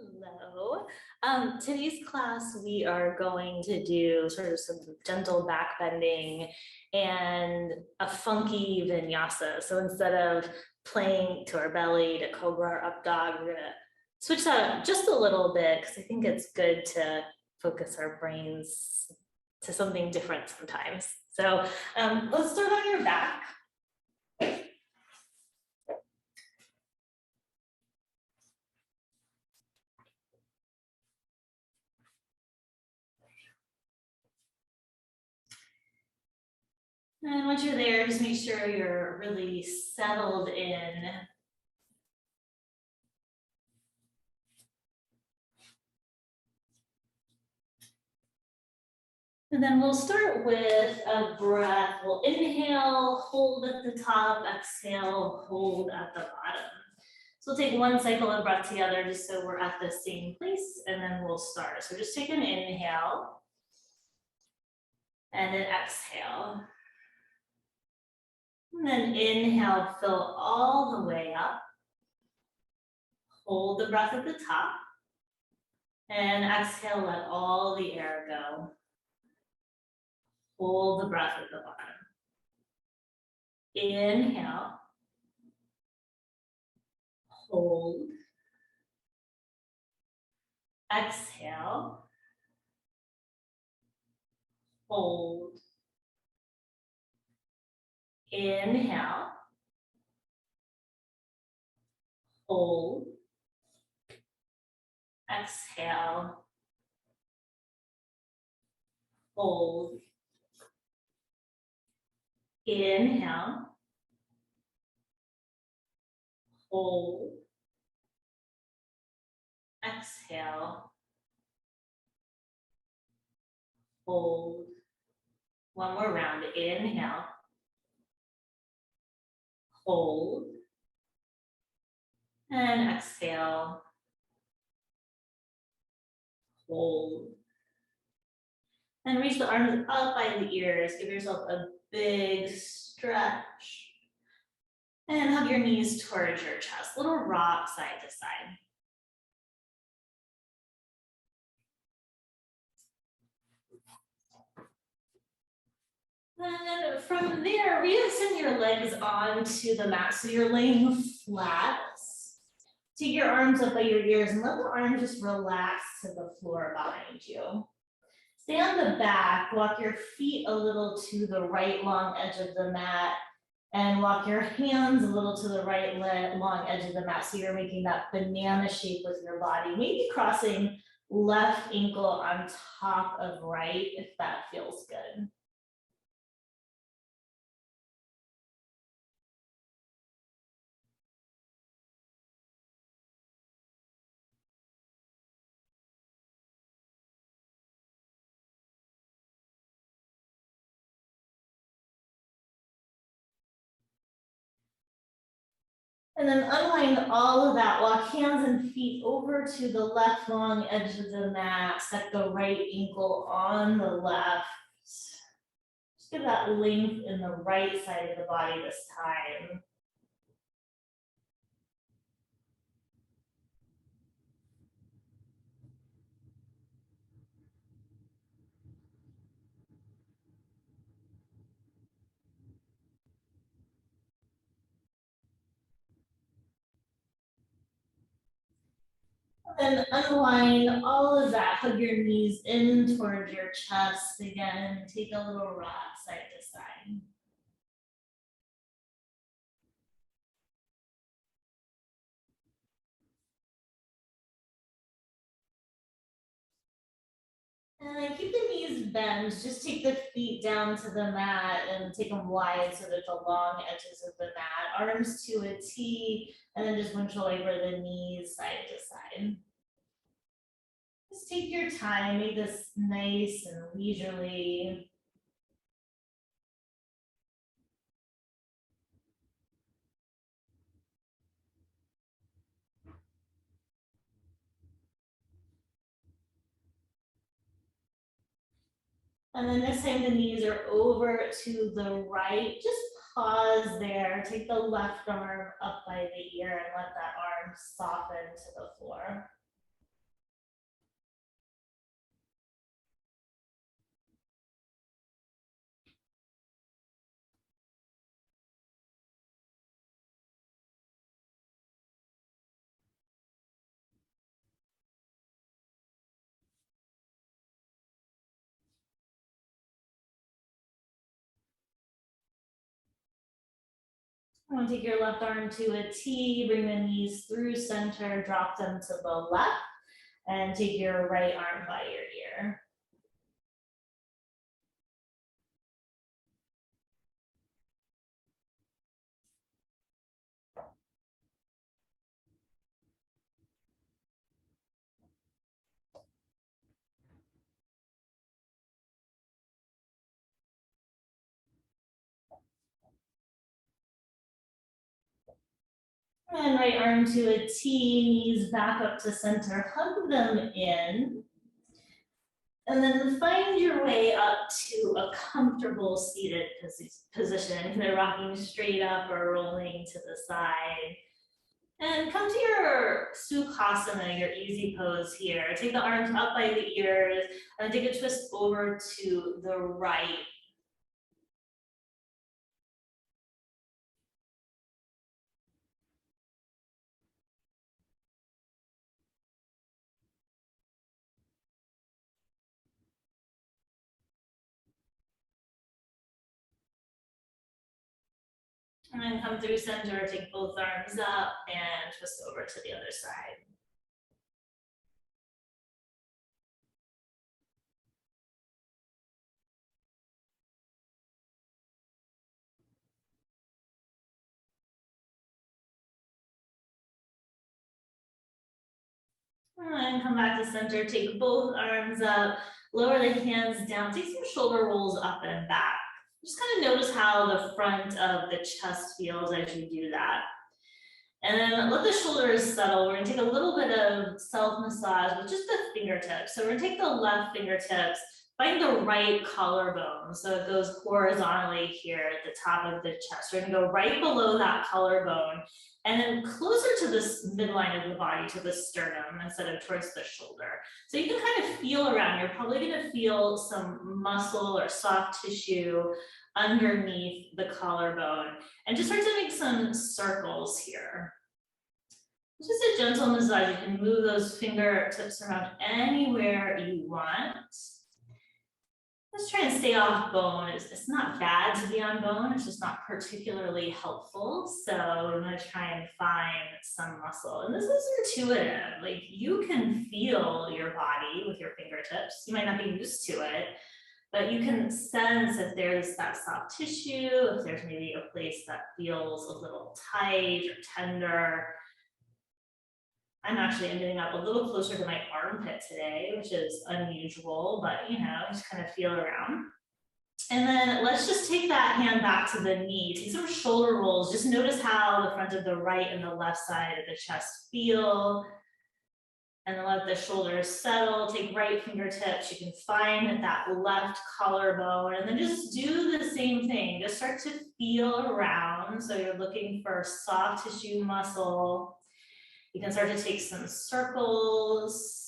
Hello. Today's class, we are going to do sort of some gentle back bending and a funky vinyasa. So instead of playing to our belly to cobra or up dog, we're gonna switch that up just a little bit because I think it's good to focus our brains to something different sometimes. So let's start on your back. And once you're there, just make sure you're really settled in. And then we'll start with a breath. We'll inhale, hold at the top, exhale, hold at the bottom. So we'll take one cycle of breath together just so we're at the same place, and then we'll start. So just take an inhale and then exhale. And then inhale, fill all the way up. Hold the breath at the top. And exhale, let all the air go. Hold the breath at the bottom. Inhale. Hold. Exhale. Hold. Inhale. Hold. Exhale. Hold. Inhale. Hold. Exhale. Hold. One more round. Inhale. Hold. And exhale. Hold. And reach the arms up by the ears. Give yourself a big stretch. And hug your knees towards your chest. Little rock side to side. And from there, re-extend your legs onto the mat. So you're laying flat. Take your arms up by your ears and let the arms just relax to the floor behind you. Stay on the back, walk your feet a little to the right long edge of the mat and walk your hands a little to the right long edge of the mat. So you're making that banana shape with your body, maybe crossing left ankle on top of right if that feels good. And then unwind all of that. Walk hands and feet over to the left long edge of the mat. Set the right ankle on the left. Just give that length in the right side of the body this time. And unwind all of that. Hug your knees in towards your chest again. Take a little rock side to side. And then keep the knees bent. Just take the feet down to the mat and take them wide so that the long edges of the mat. Arms to a T, and then just windshield wiper the knees side to side. Just take your time, make this nice and leisurely. And then this time the knees are over to the right. Just pause there. Take the left arm up by the ear and let that arm soften to the floor. I want to take your left arm to a T, bring the knees through center, drop them to the left, and take your right arm by your ear. And right arm to a T, knees back up to center, hug them in. And then find your way up to a comfortable seated position, either rocking straight up or rolling to the side. And come to your Sukhasana, your easy pose here. Take the arms up by the ears and take a twist over to the right. And then come through center, take both arms up and twist over to the other side. And come back to center, take both arms up, lower the hands down, take some shoulder rolls up and back. Just kind of notice how the front of the chest feels as you do that. And then let the shoulders settle. We're gonna take a little bit of self-massage with just the fingertips. So we're gonna take the left fingertips, find the right collarbone. So it goes horizontally here at the top of the chest. We're gonna go right below that collarbone and then closer to this midline of the body, to the sternum instead of towards the shoulder. So you can kind of feel around. You're probably gonna feel some muscle or soft tissue underneath the collarbone, and just start to make some circles here. It's just a gentle massage. You can move those fingertips around anywhere you want. Let's try and stay off bone. It's not bad to be on bone, it's just not particularly helpful. So I'm gonna try and find some muscle. And this is intuitive. Like, you can feel your body with your fingertips. You might not be used to it, but you can sense if there's that soft tissue, if there's maybe a place that feels a little tight or tender. I'm actually ending up a little closer to my armpit today, which is unusual, but just kind of feel around. And then let's just take that hand back to the knee, take some shoulder rolls. Just notice how the front of the right and the left side of the chest feel. And then let the shoulders settle, take right fingertips. You can find that left collarbone and then just do the same thing. Just start to feel around. So you're looking for soft tissue muscle. You can start to take some circles.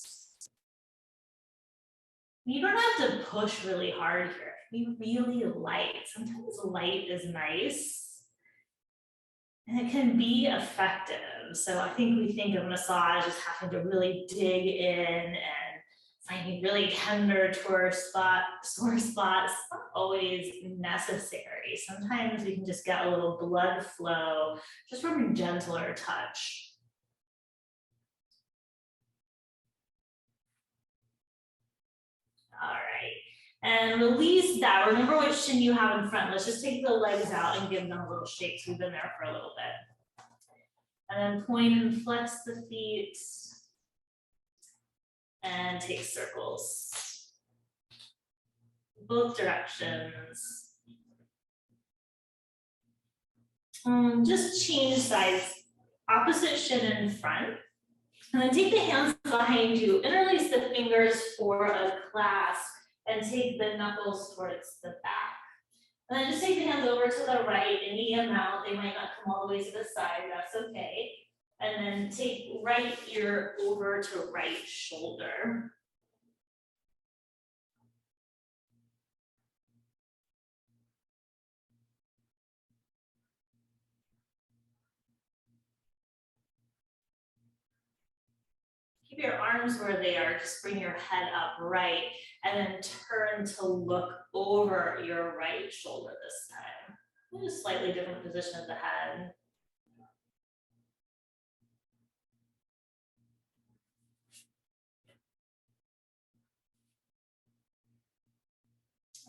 You don't have to push really hard here. Be really light. Sometimes light is nice. And it can be effective. So I think we think of massage as having to really dig in and finding really tender sore spots. It's not always necessary. Sometimes we can just get a little blood flow just from a gentler touch. All right. And release that. Remember which shin you have in front. Let's just take the legs out and give them a little shake. We've been there for a little bit. And then point and flex the feet. And take circles. Both directions. Just change sides. Opposite shin in front. And then take the hands behind you. Interlace the fingers for a clasp. And take the knuckles towards the back. And then just take the hands over to the right, any amount. They might not come all the way to the side, that's okay. And then take right ear over to right shoulder. Keep your arms where they are, just bring your head up right, and then turn to look over your right shoulder this time. In a slightly different position of the head.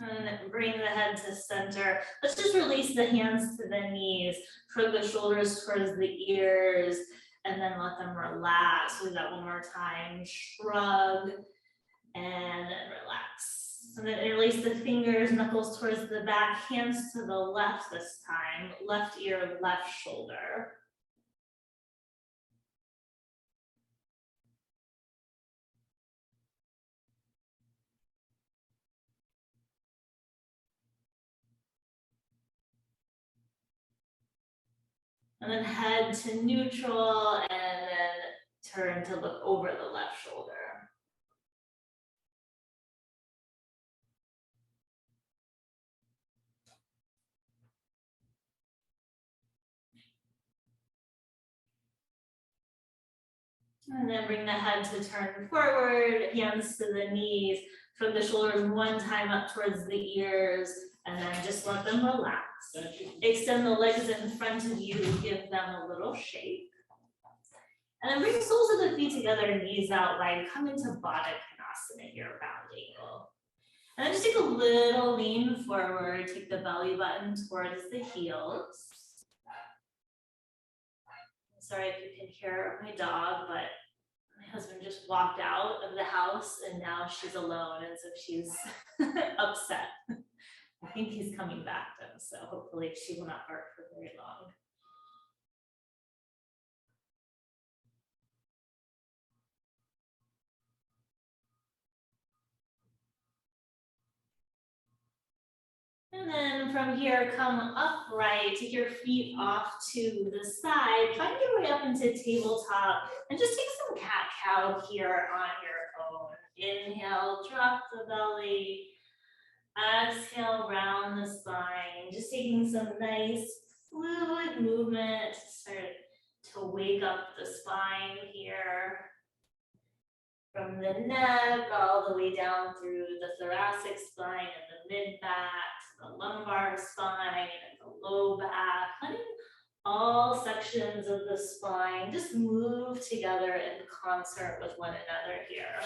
And bring the head to center. Let's just release the hands to the knees, shrug the shoulders towards the ears, and then let them relax. Do that one more time. Shrug and then relax. And then release the fingers, knuckles towards the back, hands to the left this time. Left ear, left shoulder. And then head to neutral and then turn to look over the left shoulder. And then bring the head to turn forward, hands to the knees, shrug the shoulders one time up towards the ears, and then just let them relax. Extend the legs in front of you, give them a little shake. And then bring soles of the feet together, knees out wide, come into Baddha Konasana here, round angle. And then just take a little lean forward, take the belly button towards the heels. Sorry if you can hear my dog, but my husband just walked out of the house and now she's alone, and so she's upset. I think he's coming back though, so hopefully she will not bark for very long. And then from here, come upright, take your feet off to the side, find your way up into tabletop, and just take some cat-cow here on your own. Inhale, drop the belly. Exhale, round the spine. Just taking some nice fluid movement to start to wake up the spine here. From the neck all the way down through the thoracic spine and the mid-back, the lumbar spine and the low back, letting all sections of the spine just move together in concert with one another here.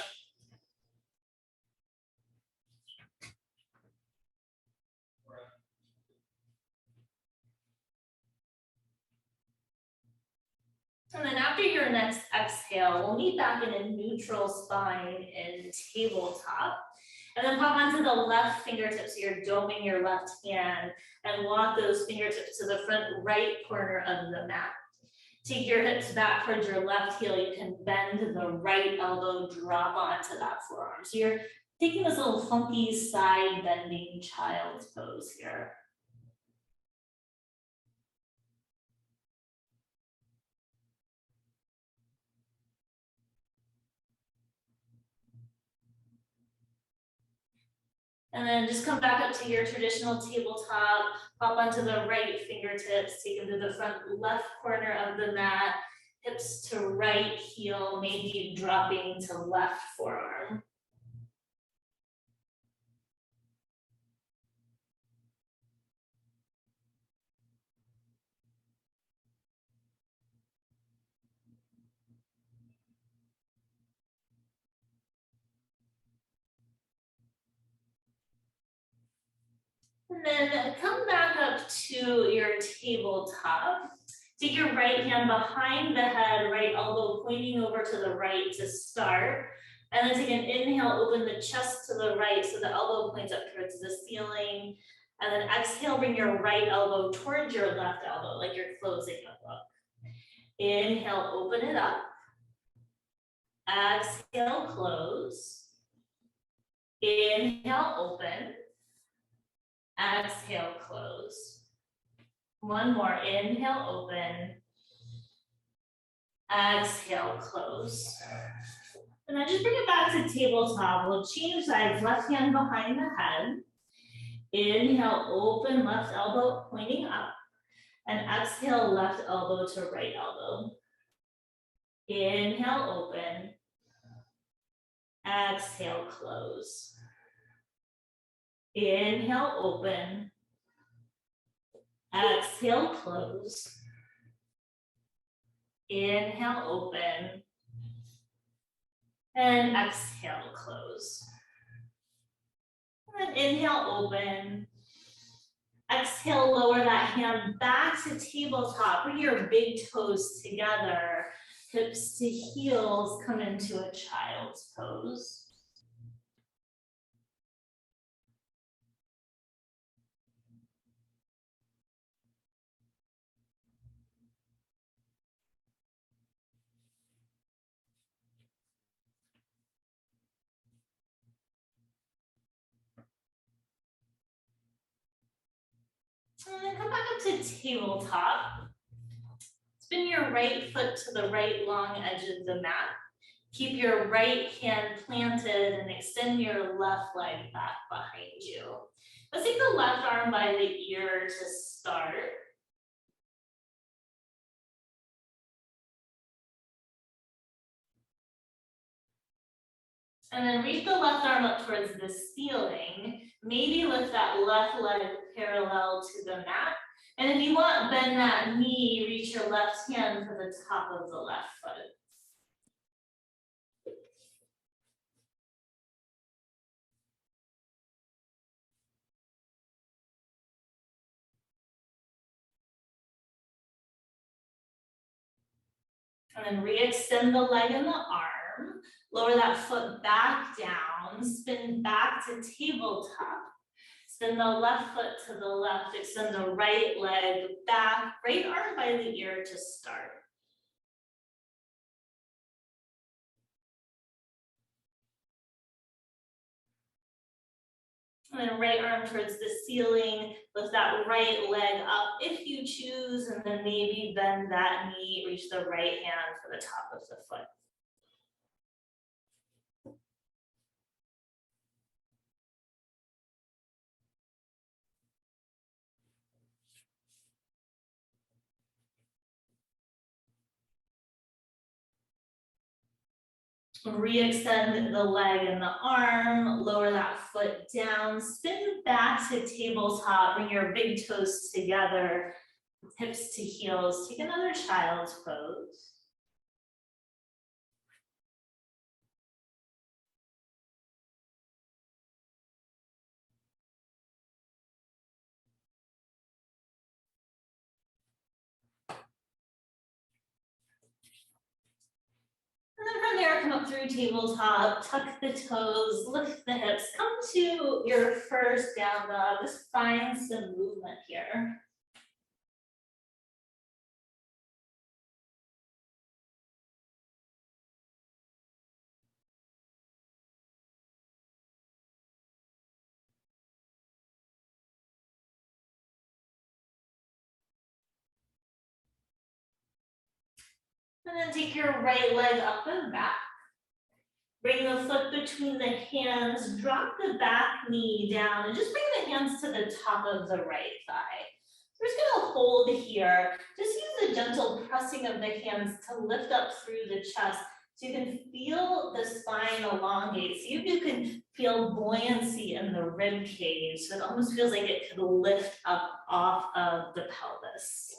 And then after your next exhale, we'll meet back in a neutral spine in tabletop. And then pop onto the left fingertips, so you're doming your left hand, and walk those fingertips to the front right corner of the mat. Take your hips back towards your left heel. You can bend the right elbow, drop onto that forearm. So you're taking this little funky side bending child's pose here. And then just come back up to your traditional tabletop, hop onto the right fingertips, take them to the front left corner of the mat, hips to right heel, maybe dropping to left forearm. And then come back up to your tabletop. Take your right hand behind the head, right elbow pointing over to the right to start. And then take an inhale, open the chest to the right so the elbow points up towards the ceiling. And then exhale, bring your right elbow towards your left elbow, like you're closing a book. Inhale, open it up. Exhale, close. Inhale, open. Exhale, close. One more, inhale, open. Exhale, close. And then just bring it back to tabletop. We'll change sides, left hand behind the head. Inhale, open left elbow pointing up. And exhale, left elbow to right elbow. Inhale, open. Exhale, close. Inhale, open. Exhale, close. Inhale, open. And exhale, close. And inhale, open. Exhale, lower that hand back to tabletop. Bring your big toes together. Hips to heels, come into a child's pose. And then come back up to tabletop. Spin your right foot to the right long edge of the mat. Keep your right hand planted and extend your left leg back behind you. Let's take the left arm by the ear to start. And then reach the left arm up towards the ceiling. Maybe lift that left leg parallel to the mat. And if you want, bend that knee, reach your left hand to the top of the left foot. And then re-extend the leg and the arm. Lower that foot back down, spin back to tabletop. Spin the left foot to the left, extend the right leg back, right arm by the ear to start. And then right arm towards the ceiling, lift that right leg up if you choose, and then maybe bend that knee, reach the right hand for the top of the foot. Re-extend the leg and the arm, lower that foot down, spin back to tabletop, bring your big toes together, hips to heels, take another child's pose. And then from there, come up through tabletop, tuck the toes, lift the hips, come to your first down dog. Just find some movement here. And then take your right leg up and back. Bring the foot between the hands, drop the back knee down, and just bring the hands to the top of the right thigh. We're just gonna hold here. Just use a gentle pressing of the hands to lift up through the chest so you can feel the spine elongate. See if you can feel buoyancy in the rib cage. So it almost feels like it could lift up off of the pelvis.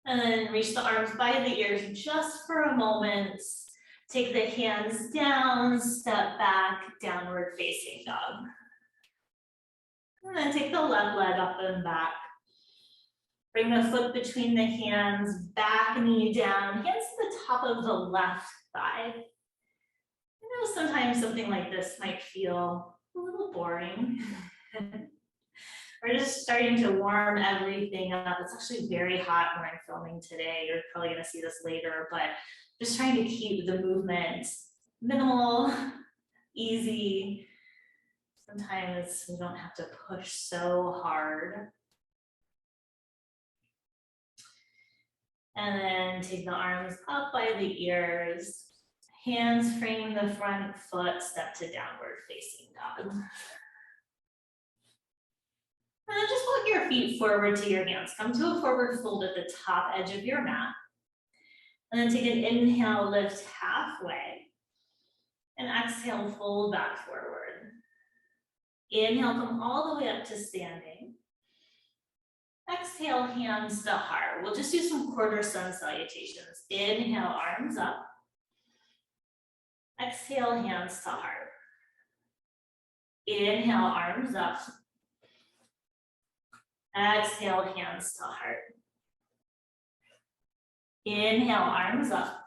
And then reach the arms by the ears just for a moment. Take the hands down, step back, downward facing dog. And then take the left leg up and back. Bring the foot between the hands, back knee down, hands to the top of the left thigh. I know sometimes something like this might feel a little boring. We're just starting to warm everything up. It's actually very hot when I'm filming today. You're probably gonna see this later, but just trying to keep the movement minimal, easy. Sometimes we don't have to push so hard. And then take the arms up by the ears, hands frame the front foot, step to downward facing dog. And then just walk your feet forward to your hands. Come to a forward fold at the top edge of your mat. And then take an inhale, lift halfway. And exhale, fold back forward. Inhale, come all the way up to standing. Exhale, hands to heart. We'll just do some quarter sun salutations. Inhale, arms up. Exhale, hands to heart. Inhale, arms up. Exhale, hands to heart. Inhale, arms up.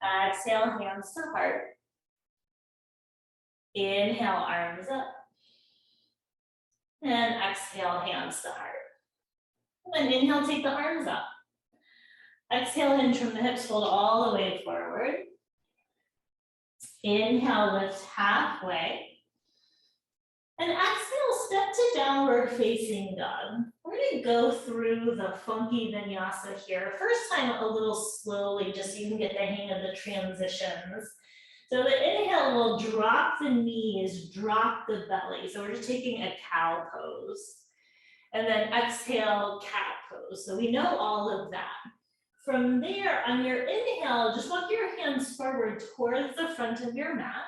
Exhale, hands to heart. Inhale, arms up. And exhale, hands to heart. And then inhale, take the arms up. Exhale, hinge from the hips, fold all the way forward. Inhale, lift halfway. And exhale, step to downward facing dog. We're gonna go through the funky vinyasa here. First time a little slowly, just so you can get the hang of the transitions. So the inhale will drop the knees, drop the belly. So we're just taking a cow pose. And then exhale, cat pose. So we know all of that. From there, on your inhale, just walk your hands forward towards the front of your mat.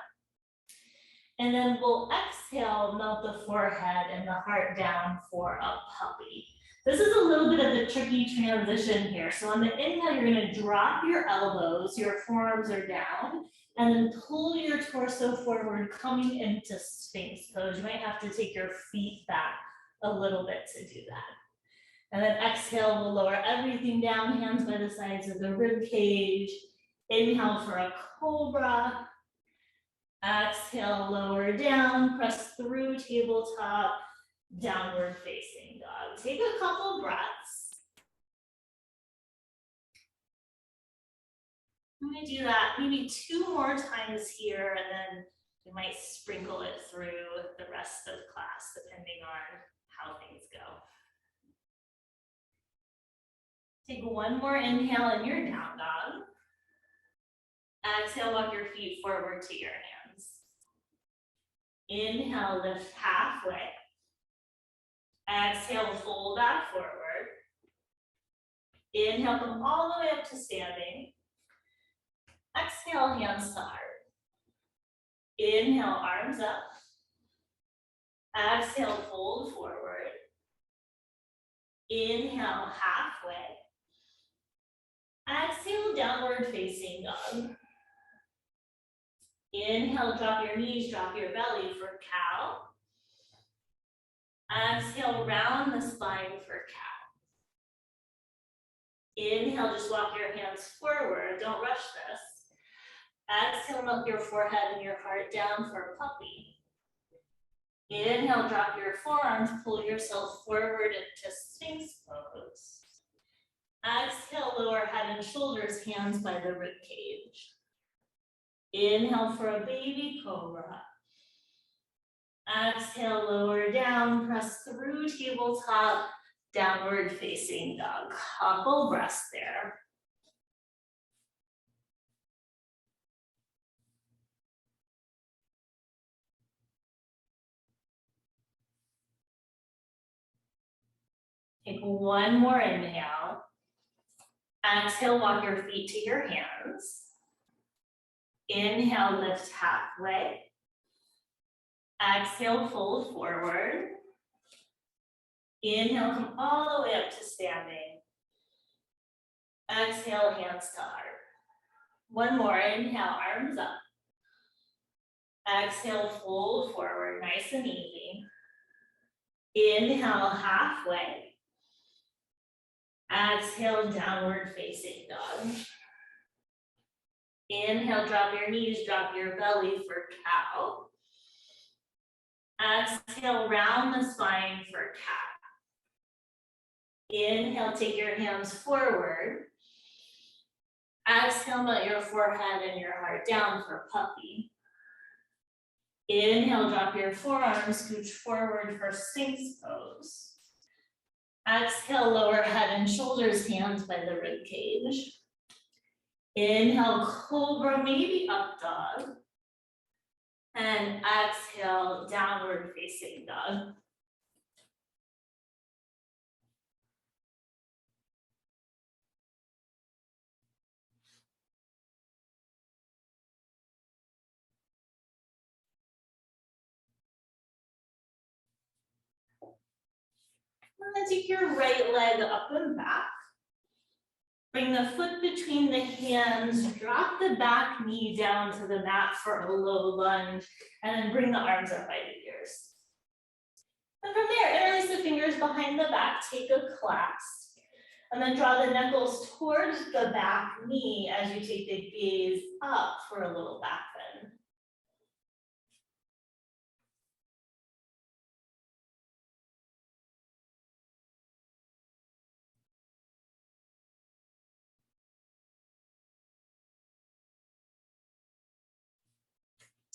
And then we'll exhale, melt the forehead and the heart down for a puppy. This is a little bit of a tricky transition here. So on the inhale, you're gonna drop your elbows, your forearms are down, and then pull your torso forward, coming into Sphinx pose. You might have to take your feet back a little bit to do that. And then exhale, we'll lower everything down, hands by the sides of the rib cage. Inhale for a cobra. Exhale, lower down, press through tabletop, downward facing dog. Take a couple breaths. I'm gonna do that maybe 2 more times here, and then we might sprinkle it through the rest of class, depending on how things go. Take one more inhale in your down dog. Exhale, walk your feet forward to your hands. Inhale, lift halfway. Exhale, fold back forward. Inhale, come all the way up to standing. Exhale, hands to heart. Inhale, arms up. Exhale, fold forward. Inhale, halfway. Exhale, downward facing dog. Inhale, drop your knees, drop your belly for cow. Exhale, round the spine for cow. Inhale, just walk your hands forward, don't rush this. Exhale, melt your forehead and your heart down for puppy. Inhale, drop your forearms, pull yourself forward into Sphinx pose. Exhale, lower head and shoulders, hands by the rib cage. Inhale for a baby cobra. Exhale, lower down, press through tabletop, downward facing dog. Couple breaths there. Take one more inhale. Exhale, walk your feet to your hands. Inhale, lift halfway. Exhale, fold forward. Inhale, come all the way up to standing. Exhale, hands to heart. One more, inhale, arms up. Exhale, fold forward, nice and easy. Inhale, halfway. Exhale, downward facing dog. Inhale, drop your knees, drop your belly for cow. Exhale, round the spine for cat. Inhale, take your hands forward. Exhale, let your forehead and your heart down for puppy. Inhale, drop your forearms, scooch forward for Sphinx pose. Exhale, lower head and shoulders, hands by the rib cage. Inhale, cobra, maybe up dog. And exhale, downward facing dog. And then take your right leg up and back. Bring the foot between the hands, drop the back knee down to the mat for a low lunge, and then bring the arms up by the ears. And from there, interlace the fingers behind the back, take a clasp, and then draw the knuckles towards the back knee as you take the gaze up for a little back bend.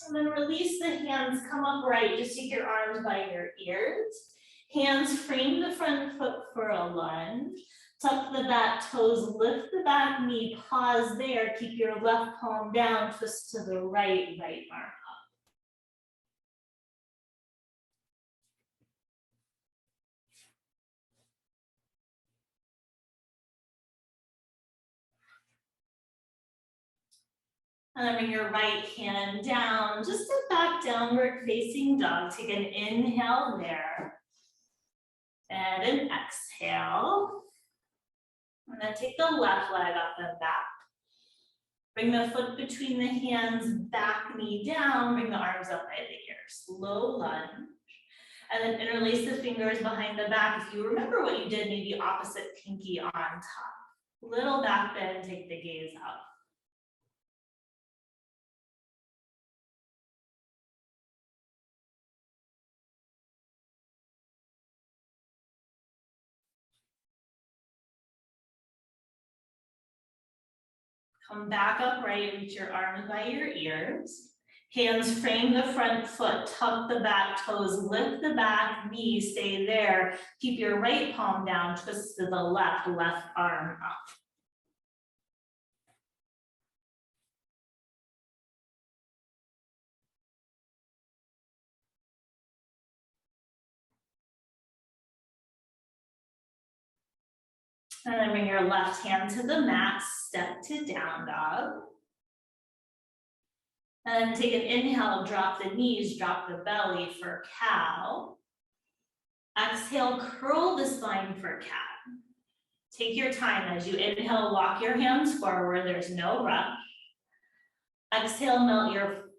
And then release the hands, come upright, just take your arms by your ears. Hands frame the front foot for a lunge. Tuck the back toes, lift the back knee, pause there, keep your left palm down, twist to the right arm up. And then bring your right hand down, just a back downward facing dog. Take an inhale there. And an exhale. And then take the left leg up and back. Bring the foot between the hands, back knee down, bring the arms up by the ears. Low lunge. And then interlace the fingers behind the back. If you remember what you did, maybe opposite pinky on top. Little back bend, take the gaze up. Come back upright, reach your arms by your ears. Hands frame the front foot, tuck the back toes, lift the back knee, stay there. Keep your right palm down, twist to the left arm up. And then bring your left hand to the mat, step to down dog. And then take an inhale, drop the knees, drop the belly for cow. Exhale, curl the spine for cat. Take your time as you inhale, walk your hands forward, there's no rush. Exhale, melt your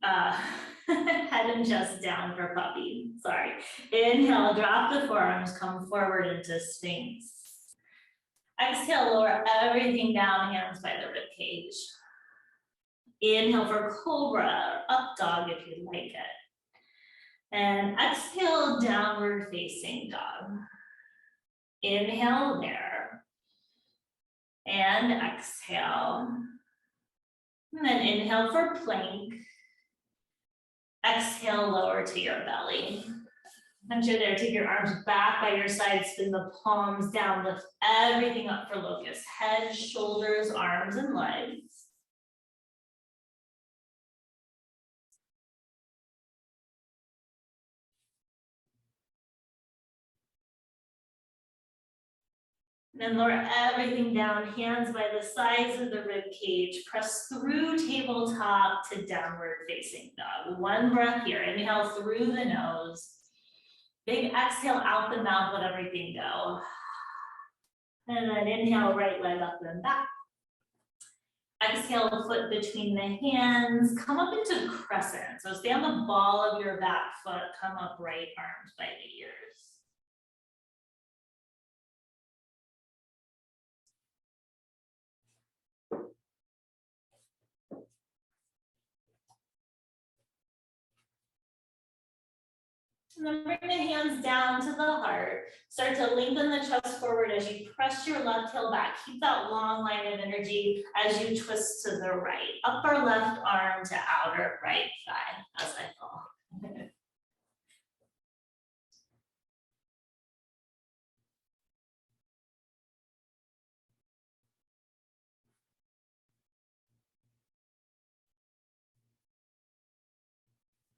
head and chest down for puppy, sorry. Inhale, drop the forearms, come forward into Sphinx. Exhale, lower everything down, hands by the rib cage. Inhale for cobra, or up dog if you like it. And exhale, downward facing dog. Inhale there. And exhale. And then inhale for plank. Exhale, lower to your belly. Once you're there, take your arms back by your side, spin the palms down, lift everything up for locust. Head, shoulders, arms, and legs. Then lower everything down, hands by the sides of the rib cage. Press through tabletop to downward facing dog. One breath here. Inhale through the nose. Big exhale out the mouth, let everything go. And then inhale, right leg up and back. Exhale, foot between the hands. Come up into crescent. So stay on the ball of your back foot. Come up right arms by the ears. And then bring the hands down to the heart. Start to lengthen the chest forward as you press your left heel back. Keep that long line of energy as you twist to the right. Upper left arm to outer right thigh as I fall.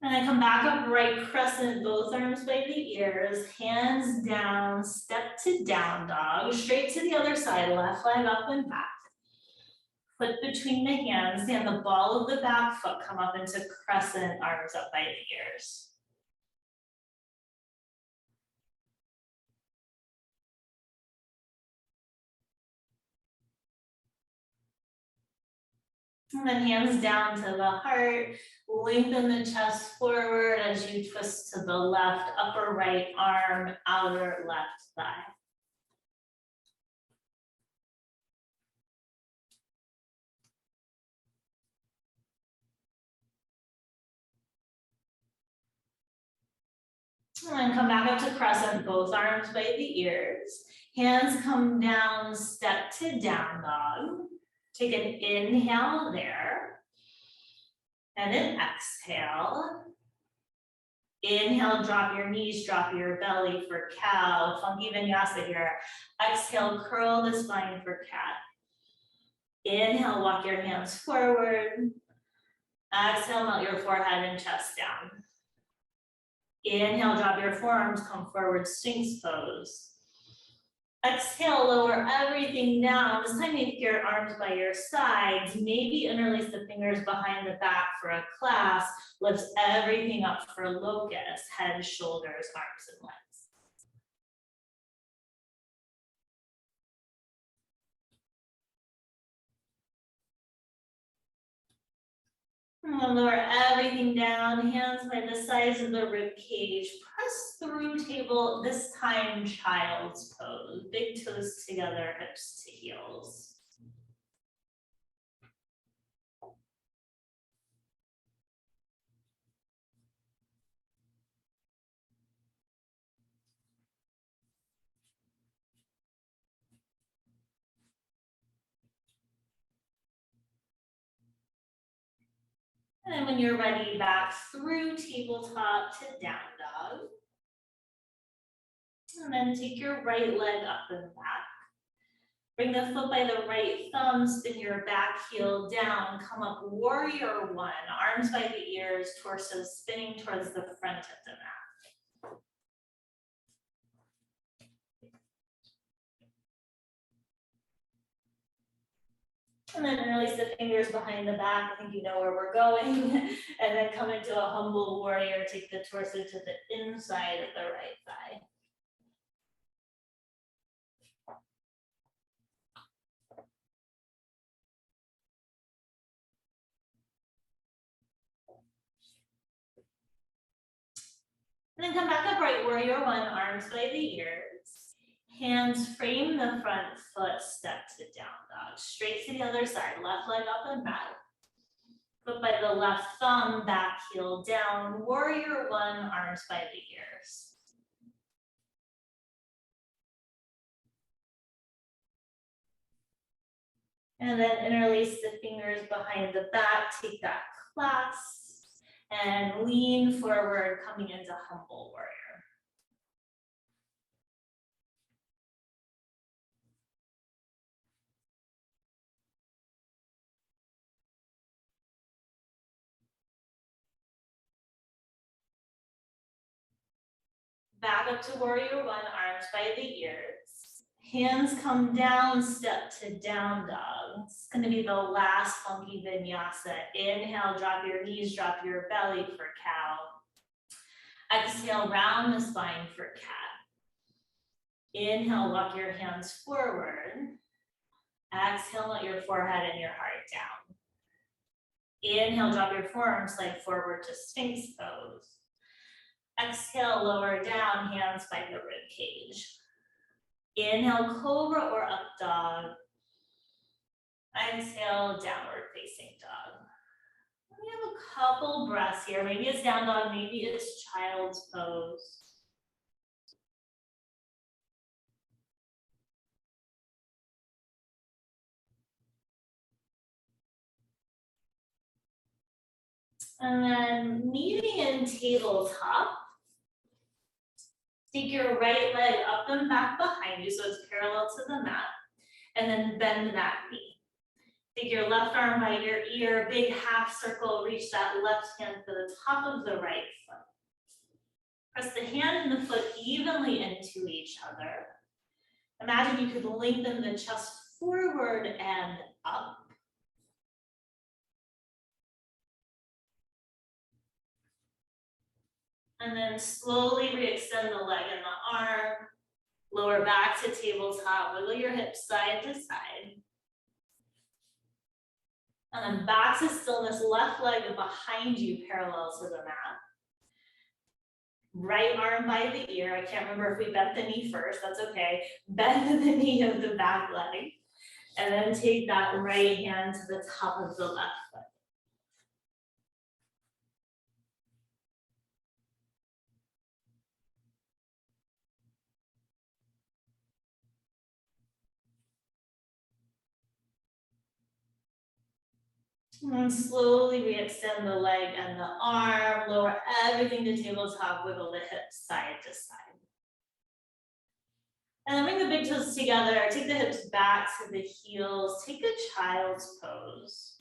And then come back up, right crescent, both arms by the ears, hands down, step to down dog, straight to the other side, left leg up and back. Foot between the hands, and the ball of the back foot come up into crescent, arms up by the ears. And then hands down to the heart, lengthen the chest forward as you twist to the left, upper right arm, outer left thigh. And then come back up to crescent, both arms by the ears. Hands come down, step to down dog. Take an inhale there. And an exhale. Inhale, drop your knees, drop your belly for cow. Funky vinyasa here. Exhale, curl the spine for cat. Inhale, walk your hands forward. Exhale, melt your forehead and chest down. Inhale, drop your forearms, come forward, Sphinx pose. Exhale, lower everything down. This time make your arms by your sides. Maybe interlace the fingers behind the back for a clasp. Lift everything up for locust, head, shoulders, arms, and legs. And lower everything down, hands by the sides of the rib cage. Press through table, this time child's pose. Big toes together, hips to heels. And then when you're ready, back through tabletop to down dog. And then take your right leg up and back. Bring the foot by the right thumb, spin your back heel down, come up warrior one, arms by the ears, torso spinning towards the front of the mat. And then release the fingers behind the back. I think you know where we're going. And then come into a humble warrior, take the torso to the inside of the right thigh. And then come back up, right warrior one, arms by the ears. Hands frame the front foot, step to down dog. Straight to the other side, left leg up and back. Foot by the left thumb, back heel down. Warrior one, arms by the ears. And then interlace the fingers behind the back, take that clasp, and lean forward, coming into humble warrior. Back up to warrior one, arms by the ears. Hands come down, step to down dog. It's gonna be the last funky vinyasa. Inhale, drop your knees, drop your belly for cow. Exhale, round the spine for cat. Inhale, walk your hands forward. Exhale, let your forehead and your heart down. Inhale, drop your forearms, leg forward to Sphinx pose. Exhale, lower down, hands by the rib cage. Inhale, cobra or up dog. Exhale, downward facing dog. We have a couple breaths here. Maybe it's down dog, maybe it's child's pose. And then meeting in tabletop. Take your right leg up and back behind you so it's parallel to the mat. And then bend that knee. Take your left arm by your ear, big half circle, reach that left hand to the top of the right foot. Press the hand and the foot evenly into each other. Imagine you could lengthen the chest forward and up. And then slowly re-extend the leg and the arm. Lower back to tabletop, wiggle your hips side to side. And then back to stillness, left leg behind you parallel to the mat. Right arm by the ear. I can't remember if we bent the knee first, that's okay. Bend the knee of the back leg. And then take that right hand to the top of the left foot. And then slowly re-extend the leg and the arm, lower everything to tabletop, wiggle the hips side to side. And then bring the big toes together, take the hips back to the heels, take a child's pose.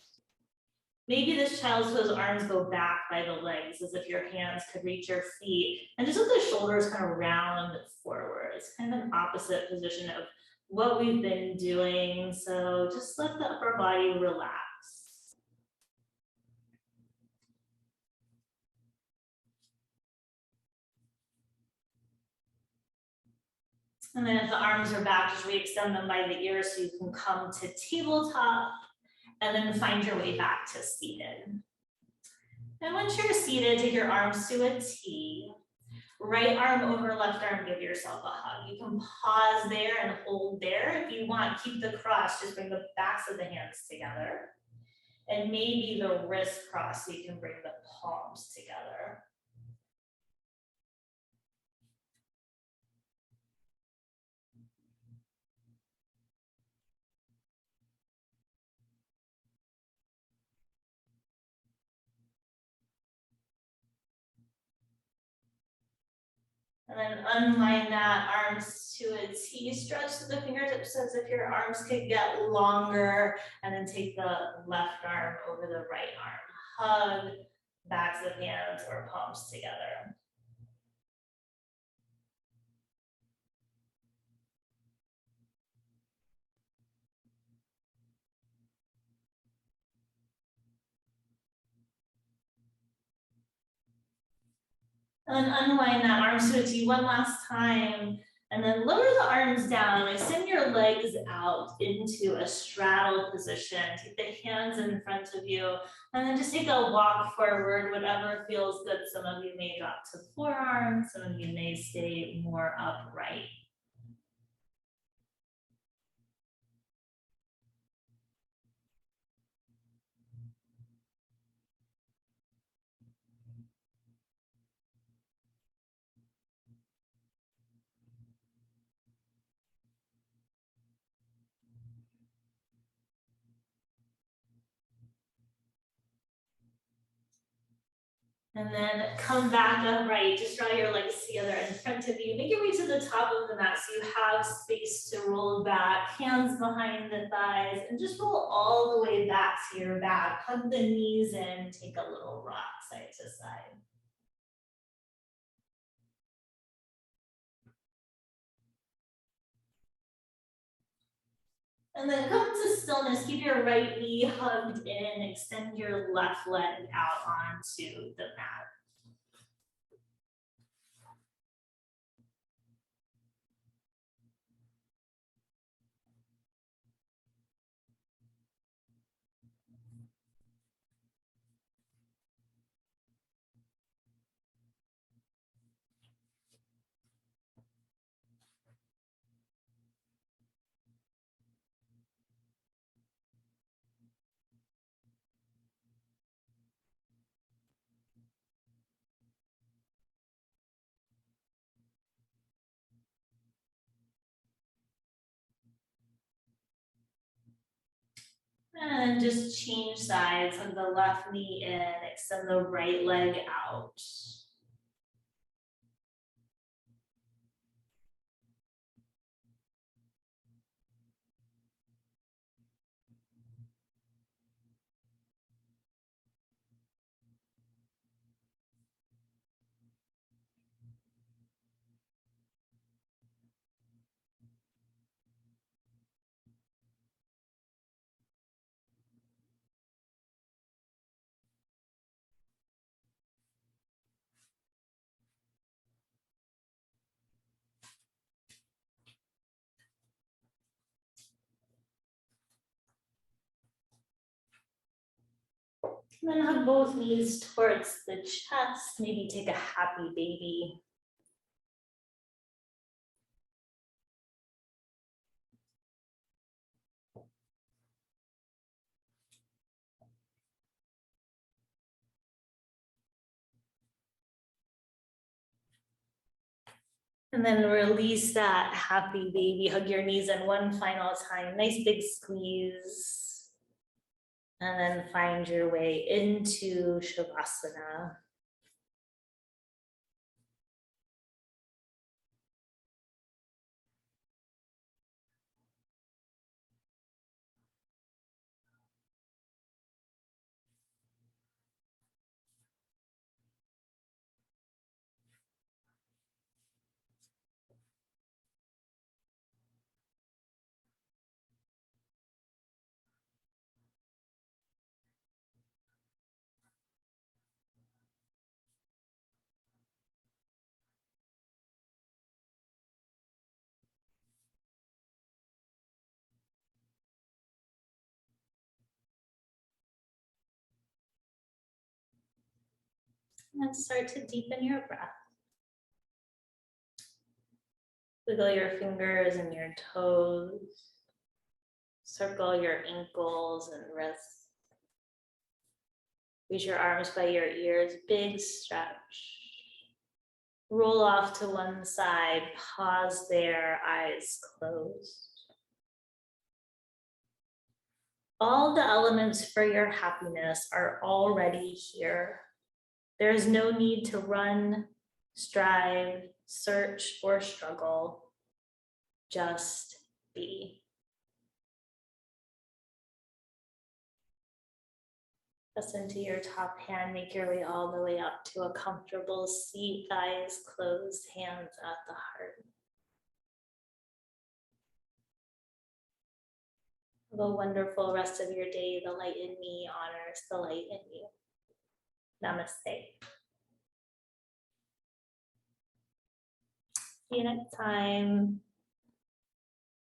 Maybe this child's pose, arms go back by the legs as if your hands could reach your feet, and just let the shoulders kind of round forward. It's kind of an opposite position of what we've been doing. So just let the upper body relax. And then if the arms are back, just re-extend them by the ears so you can come to tabletop and then find your way back to seated. And once you're seated, take your arms to a T. Right arm over left arm, give yourself a hug. You can pause there and hold there. If you want, keep the cross, just bring the backs of the hands together. And maybe the wrist cross so you can bring the palms together. And then unwind that, arms to a T, stretch to the fingertips as if your arms could get longer, and then take the left arm over the right arm. Hug backs of hands or palms together. And then unwind that, arms to a T one last time. And then lower the arms down, extend your legs out into a straddle position. Take the hands in front of you, and then just take a walk forward, whatever feels good. Some of you may drop to forearms, some of you may stay more upright. And then come back upright, just draw your legs together in front of you. Make your way to the top of the mat so you have space to roll back, hands behind the thighs, and just roll all the way back to your back. Hug the knees in, take a little rock side to side. And then come to stillness, keep your right knee hugged in, extend your left leg out onto the mat. And just change sides, hug the left knee in, extend the right leg out. And then hug both knees towards the chest, maybe take a happy baby. And then release that happy baby, hug your knees in one final time, nice big squeeze. And then find your way into Shavasana. And start to deepen your breath. Wiggle your fingers and your toes. Circle your ankles and wrists. Reach your arms by your ears, big stretch. Roll off to one side, pause there, eyes closed. All the elements for your happiness are already here. There is no need to run, strive, search, or struggle. Just be. Press into your top hand, make your way all the way up to a comfortable seat, eyes closed, hands at the heart. Have a wonderful rest of your day. The light in me honors the light in you. Namaste. See you next time.